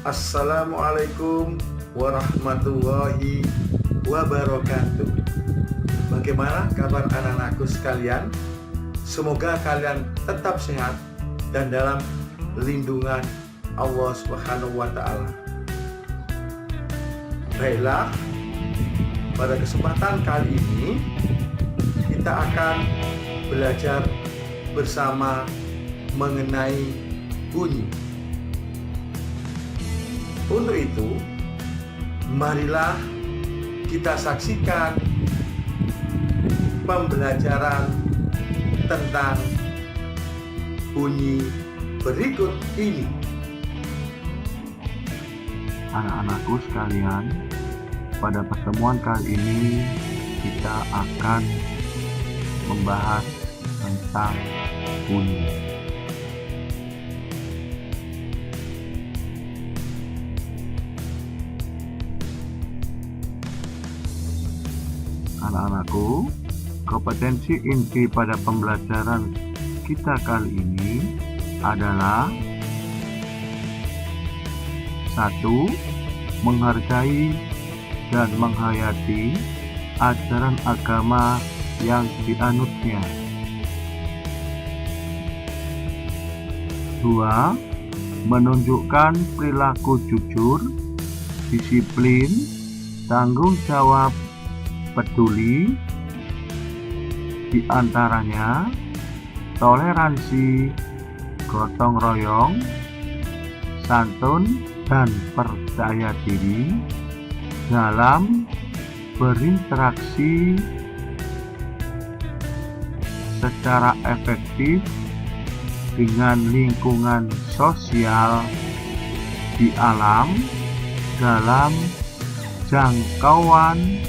Assalamualaikum warahmatullahi wabarakatuh. Bagaimana kabar anak-anakku sekalian? Semoga kalian tetap sehat dan dalam lindungan Allah Subhanahu wa Ta'ala. Baiklah, pada kesempatan kali ini kita akan belajar bersama mengenai bunyi. Untuk itu, marilah kita saksikan pembelajaran tentang bunyi berikut ini. Anak-anakku sekalian, pada pertemuan kali ini kita akan membahas tentang bunyi. Anak-anakku, kompetensi inti pada pembelajaran kita kali ini adalah 1. Menghargai dan menghayati ajaran agama yang dianutnya. 2. Menunjukkan perilaku jujur, disiplin, tanggung jawab, peduli, di antaranya toleransi, gotong royong, santun, dan percaya diri dalam berinteraksi secara efektif dengan lingkungan sosial di alam dalam jangkauan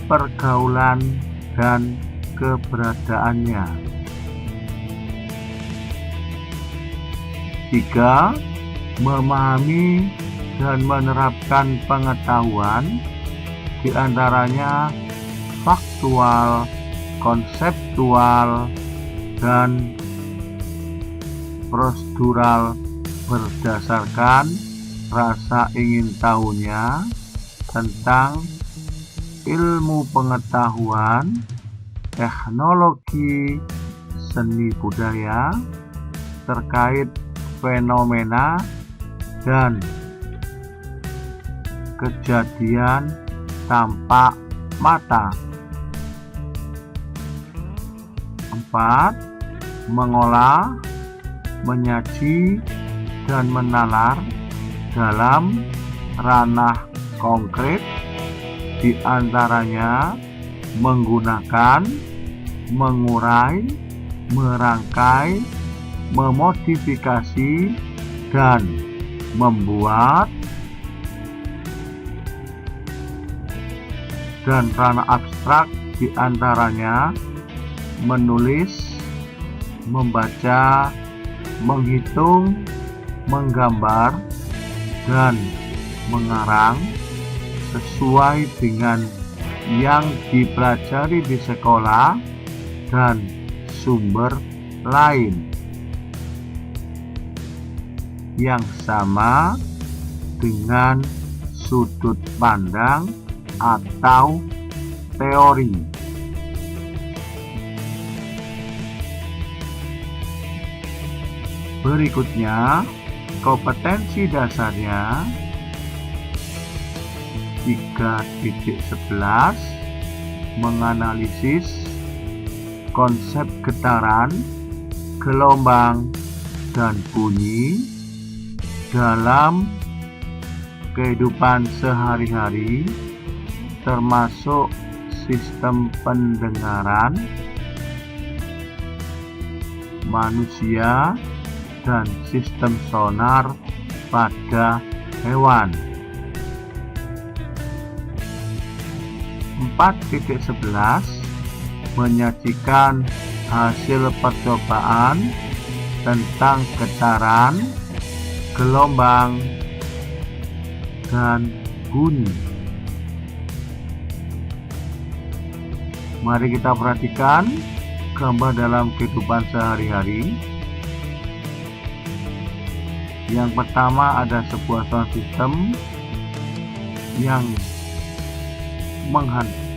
pergaulan dan keberadaannya. 3. Memahami dan menerapkan pengetahuan, di antaranya faktual, konseptual, dan prosedural berdasarkan rasa ingin tahunya tentang ilmu pengetahuan, teknologi, seni budaya, terkait fenomena dan kejadian tampak mata. 4. Mengolah, menyaji, dan menalar dalam ranah konkret, di antaranya menggunakan, mengurai, merangkai, memodifikasi, dan membuat. Dan ranah abstrak di antaranya menulis, membaca, menghitung, menggambar, dan mengarang sesuai dengan yang dipelajari di sekolah dan sumber lain yang sama dengan sudut pandang atau teori. Berikutnya, kompetensi dasarnya 3.11 menganalisis konsep getaran, gelombang, dan bunyi dalam kehidupan sehari-hari, termasuk sistem pendengaran manusia dan sistem sonar pada hewan. 4.11 menyajikan hasil percobaan tentang getaran, gelombang, dan bunyi. Mari kita perhatikan gambar dalam kehidupan sehari-hari. Yang pertama ada sebuah sound system yang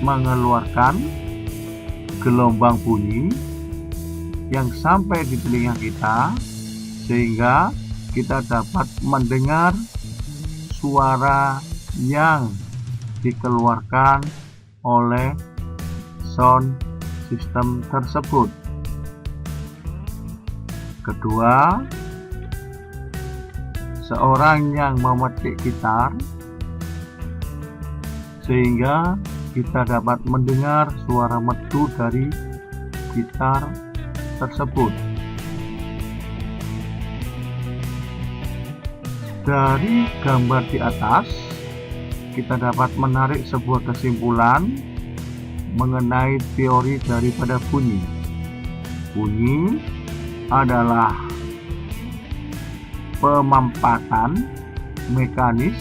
mengeluarkan gelombang bunyi yang sampai di telinga kita, sehingga kita dapat mendengar suara yang dikeluarkan oleh sound system tersebut. Kedua, seorang yang memetik gitar, sehingga kita dapat mendengar suara merdu dari gitar tersebut. Dari gambar di atas, kita dapat menarik sebuah kesimpulan mengenai teori daripada bunyi. Bunyi adalah pemampatan mekanis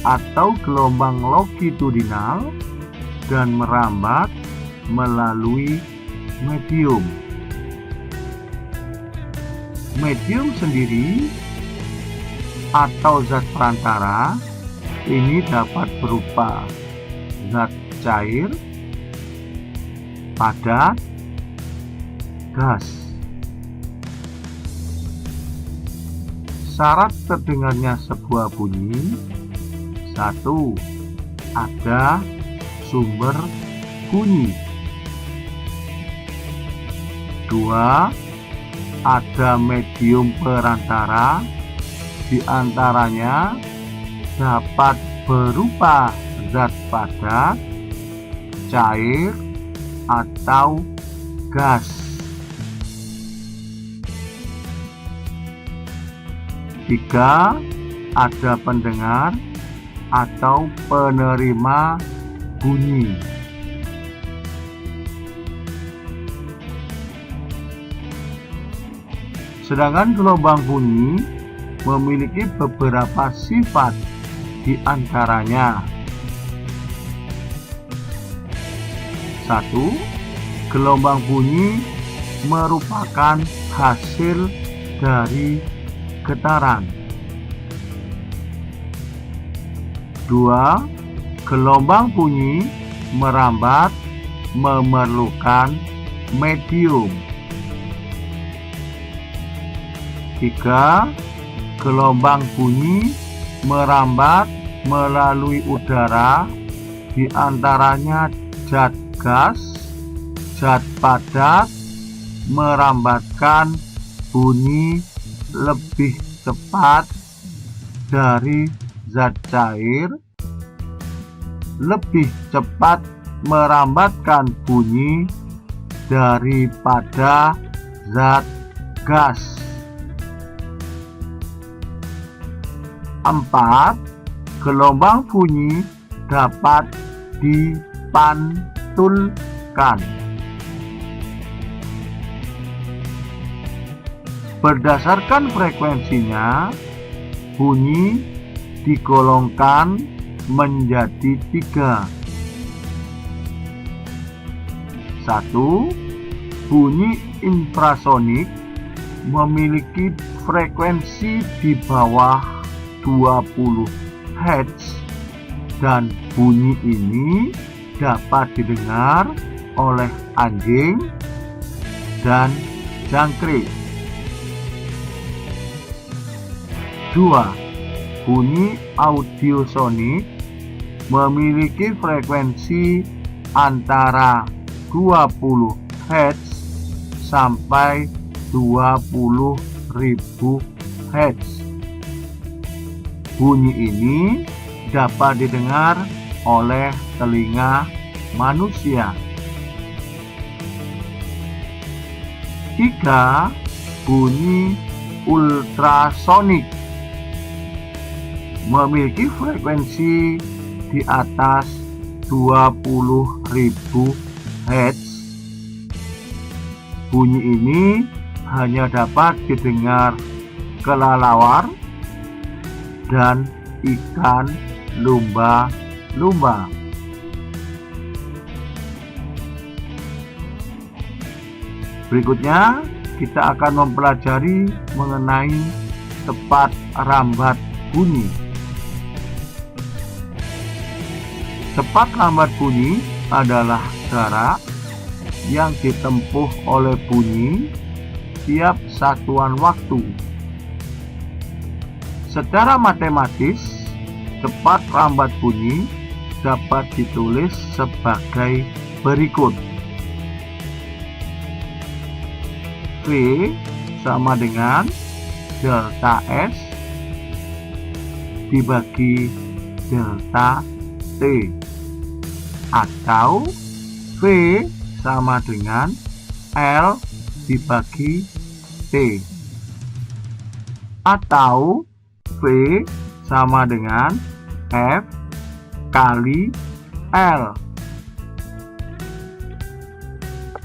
atau gelombang longitudinal dan merambat melalui medium. Medium sendiri atau zat perantara ini dapat berupa zat cair, padat, gas. Syarat terdengarnya sebuah bunyi: 1. Ada sumber bunyi. 2. Ada medium perantara, di antaranya dapat berupa zat padat, cair, atau gas. 3. Ada pendengar atau penerima bunyi. Sedangkan gelombang bunyi memiliki beberapa sifat, di antaranya: 1. Gelombang bunyi merupakan hasil dari getaran. 2. Gelombang bunyi merambat memerlukan medium. 3. Gelombang bunyi merambat melalui udara, di antaranya zat gas, zat padat, merambatkan bunyi lebih cepat dari zat cair, lebih cepat merambatkan bunyi daripada zat gas. 4. Gelombang bunyi dapat dipantulkan. Berdasarkan frekuensinya, bunyi digolongkan menjadi 3. 1. Bunyi infrasonik memiliki frekuensi di bawah 20 Hz, dan bunyi ini dapat didengar oleh anjing dan jangkrik. 2. Bunyi audiosonik memiliki frekuensi antara 20 Hz sampai 20.000 Hz. Bunyi ini dapat didengar oleh telinga manusia. 3. Bunyi ultrasonik, memiliki frekuensi di atas 20.000 Hz. Bunyi ini hanya dapat didengar kelelawar dan ikan lumba-lumba. Berikutnya, kita akan mempelajari mengenai tepat rambat bunyi. Tepat rambat bunyi adalah jarak yang ditempuh oleh bunyi tiap satuan waktu. Secara matematis, tepat rambat bunyi dapat ditulis sebagai berikut. V sama dengan delta S dibagi delta T, atau V sama dengan L dibagi T, atau V sama dengan F kali L.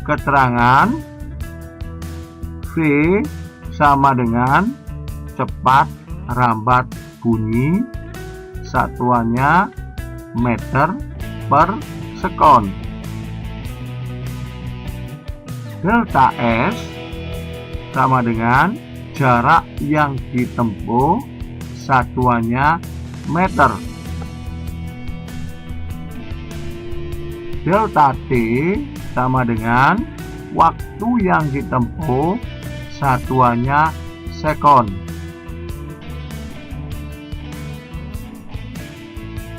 Keterangan V sama dengan cepat rambat bunyi, satuannya meter per sekon. Delta S sama dengan jarak yang ditempuh, satuannya meter. Delta T sama dengan waktu yang ditempuh, satuannya sekon.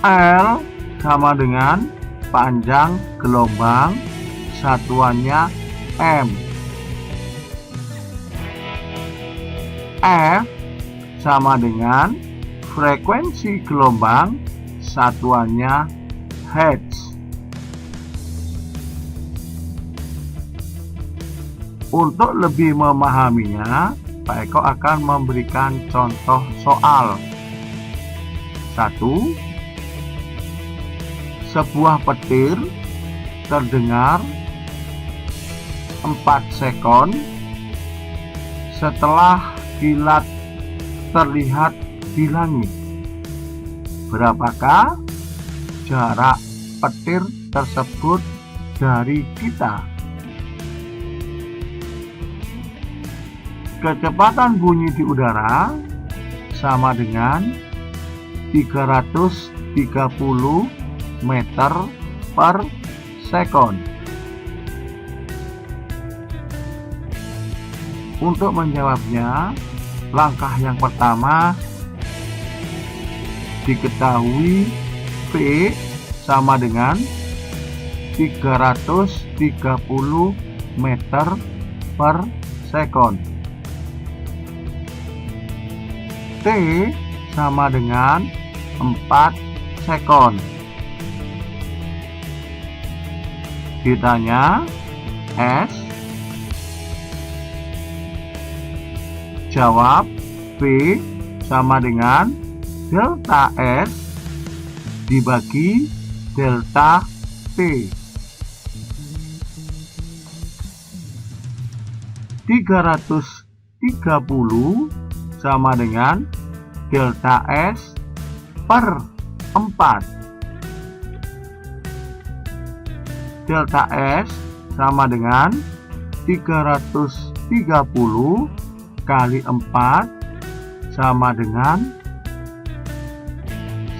L sama dengan panjang gelombang, satuannya M. F sama dengan frekuensi gelombang, satuannya Hertz. Untuk lebih memahaminya, Pak Eko akan memberikan contoh soal. 1. Sebuah petir terdengar 4 sekon setelah kilat terlihat di langit. Berapakah jarak petir tersebut dari kita? Kecepatan bunyi di udara sama dengan 330 meter per sekon. Untuk menjawabnya, langkah yang pertama diketahui V sama dengan 330 meter per sekon. T sama dengan 4 sekon. Ditanya S, jawab V sama dengan delta S dibagi delta T. 330 sama dengan delta S per 4. Delta S sama dengan 330 kali 4 sama dengan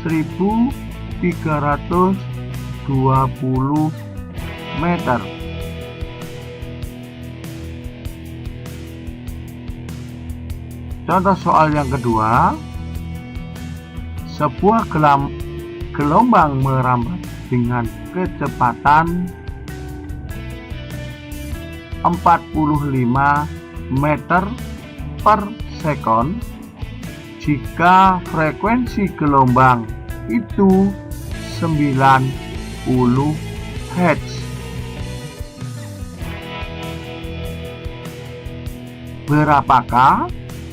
1320 meter. Contoh soal yang kedua, sebuah gelombang merambat dengan kecepatan 45 meter per sekon jika frekuensi gelombang itu 90 Hz. Berapakah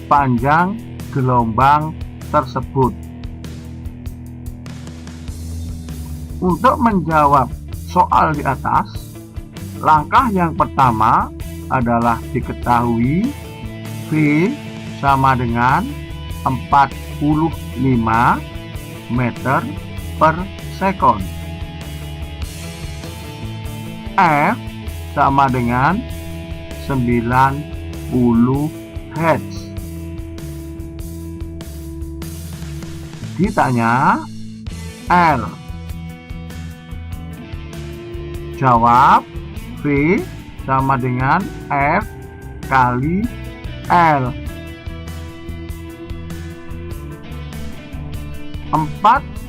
panjang gelombang tersebut. Untuk menjawab soal di atas, langkah yang pertama adalah diketahui V sama dengan 45 meter per sekon. F sama dengan 90 Hz. Ditanya L. Jawab V sama dengan F kali L. 45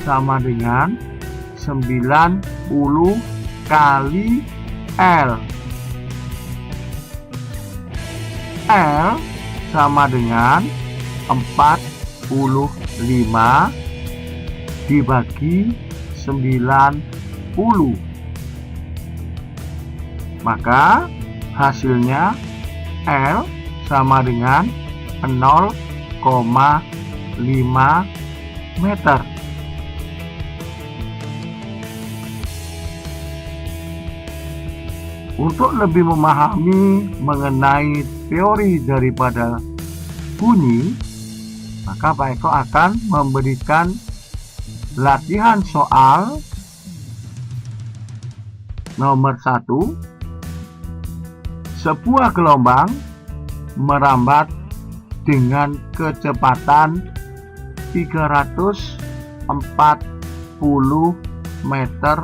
sama dengan 90 kali L. L sama dengan 45 dibagi 90. Maka hasilnya L sama dengan 0,5 meter. Untuk lebih memahami mengenai teori daripada bunyi, maka Pak Eko akan memberikan latihan soal nomor 1. Sebuah gelombang merambat dengan kecepatan 340 meter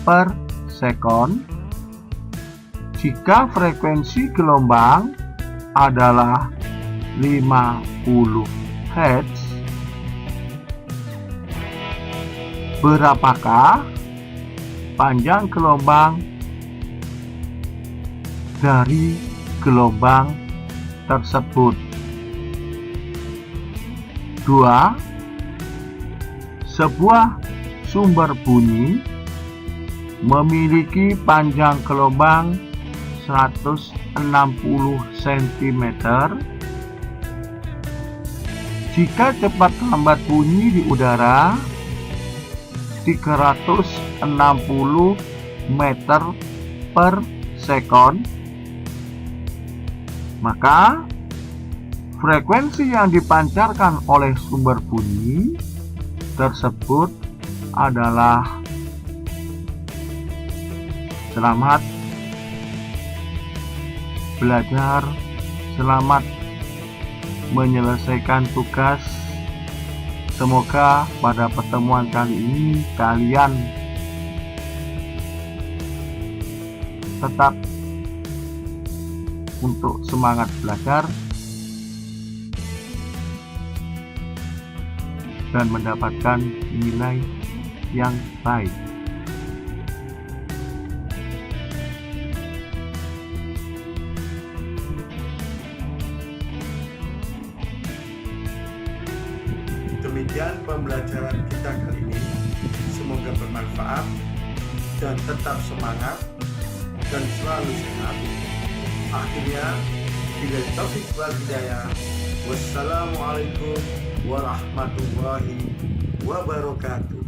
per sekon jika frekuensi gelombang adalah 50 Hz. Berapakah panjang gelombang dari gelombang tersebut? 2. Sebuah sumber bunyi memiliki panjang gelombang 160 cm jika cepat lambat bunyi di udara 360 meter per sekon, maka frekuensi yang dipancarkan oleh sumber bunyi tersebut adalah. Selamat belajar, selamat menyelesaikan tugas. Semoga pada pertemuan kali ini kalian tetap untuk semangat belajar dan mendapatkan nilai yang baik. Demikian pembelajaran kita kali ini. Semoga bermanfaat dan tetap semangat dan selalu sehat. Akhirnya, billahi taufiq wal hidayah. Wassalamualaikum warahmatullahi wabarakatuh.